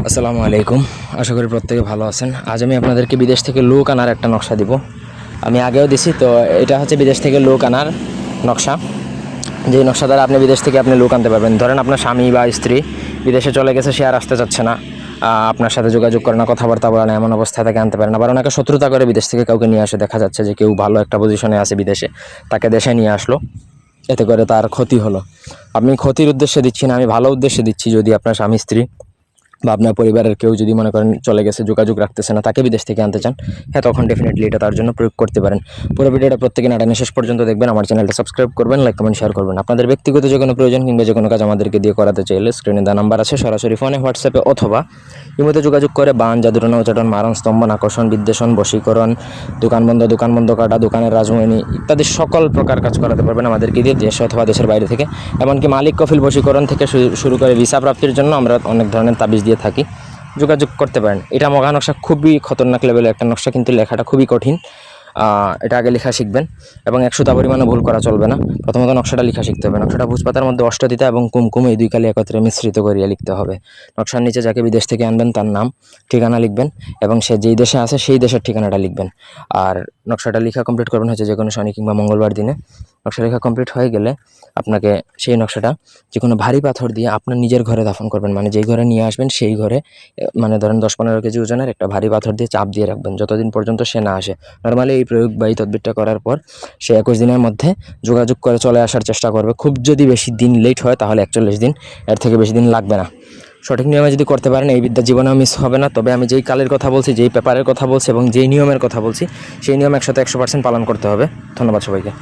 আসসালামু আলাইকুম। আশা করি প্রত্যেকে ভালো আছেন। আজ আমি আপনাদেরকে বিদেশ থেকে লোক আনার একটা নকশা দিব। আমি আগেও দিছি, তো এটা হচ্ছে বিদেশ থেকে লোক আনার নকশা। যেই নকশা দ্বারা আপনি বিদেশ থেকে আপনি লোক আনতে পারবেন। ধরেন আপনার স্বামী বা স্ত্রী বিদেশে চলে গেছে, সে আর আসতে চাচ্ছে না, আপনার সাথে যোগাযোগ করে না, কথাবার্তা বলে না, এমন অবস্থায় তাকে আনতে পারেন। আবার অনেকে শত্রুতা করে বিদেশ থেকে কাউকে নিয়ে আসে। দেখা যাচ্ছে যে কেউ ভালো একটা পজিশনে আছে বিদেশে, তাকে দেশে নিয়ে আসলো, এতে করে তার ক্ষতি হলো। আমি ক্ষতির উদ্দেশ্যে দিচ্ছি না, আমি ভালো উদ্দেশ্যে দিচ্ছি। যদি আপনার স্বামী স্ত্রী বা আপনার পরিবারের কেউ যদি মনে করেন চলে গেছে, যোগাযোগ রাখতেছে না, তাকে বিদেশ থেকে আনতে চান, হ্যাঁ, তখন ডেফিনেটলি এটা তার জন্য প্রয়োগ করতে পারেন। পুরো ভিডিওটা প্রত্যেকে নাটানে শেষ পর্যন্ত দেখবেন। আমার চ্যানেলটা সাবস্ক্রাইব করবেন, লাইক কমেন্ট শেয়ার করবেন। আপনাদের ব্যক্তিগত যে কোনো প্রয়োজন কিংবা যে কোনো কাজ আমাদেরকে দিয়ে করাতে চাইলে স্ক্রিনে দেওয়া নাম্বার আছে, সরাসরি ফোনে, হোয়াটসঅ্যাপে অথবা ইমোতে যোগাযোগ করে বান, জাদুটনা, উচাটন, মারণ, স্তম্ভন, আকর্ষণ, বিদ্বেষণ, বশীকরণ, দোকান বন্ধ কাটা, দোকানের রাজমণি ইত্যাদি সকল প্রকার কাজ করাতে পারবেন আমাদেরকে দিয়ে, দেশ অথবা দেশের বাইরে থেকে। এমনকি মালিক কফিল বশীকরণ থেকে শুরু করে ভিসা প্রাপ্তির জন্য আমরা অনেক ধরনের তাবিজ দিয়ে থাকি। যোগাযোগ করতে পারেন। এটা মগা নকশা, খুবই খতরনাক লেভেলের একটা নকশা, কিন্তু লেখাটা খুবই কঠিন। এটা আগে লেখা শিখবেন এবং 100টা পরিমাণে ভুল করা চলবে না। প্রথমত নকশাটা লেখা শিখতে হবে। নকশাটা ভোজপাতার মধ্যে অষ্টদিতা এবং কুমকুম এই দুই কালি একত্রে মিশ্রিত করিয়ে লিখতে হবে। নকশার নিচে যাকে বিদেশ থেকে আনবেন তার নাম, ঠিকানা লিখবেন এবং সে যেই দেশে আছে সেই দেশের ঠিকানাটা লিখবেন। আর নকশাটা লেখা কমপ্লিট করবেন হচ্ছে যে কোনো শনি কিংবা মঙ্গলবার দিনে। নকশা লেখা কমপ্লিট হয়ে গেলে আপনাকে সেই নকশাটা যে কোনো ভারী পাথর দিয়ে আপনার নিজের ঘরে দাফন করবেন। মানে যেই ঘরে নিয়ে আসবেন সেই ঘরে, মানে ধরেন 10-15 কেজি ওজনের একটা ভারী পাথর দিয়ে চাপ দিয়ে রাখবেন যতদিন পর্যন্ত সে না আসে। নর্মালি এই প্রয়োগ বা এই তদবিরটা করার পর সে 21 দিনের মধ্যে যোগাযোগ করে চলে আসার চেষ্টা করবে। খুব যদি বেশি দিন লেট হয় তাহলে 41 দিন, এর থেকে বেশি দিন লাগবে না। সঠিক নিয়মে যদি করতে পারেন এই বিদ্যা জীবনেও মিস হবে না। তবে আমি যেই কালের কথা বলছি, যেই পেপারের কথা বলছি এবং যেই নিয়মের কথা বলছি, সেই নিয়ম 100% পালন করতে হবে। ধন্যবাদ সবাইকে।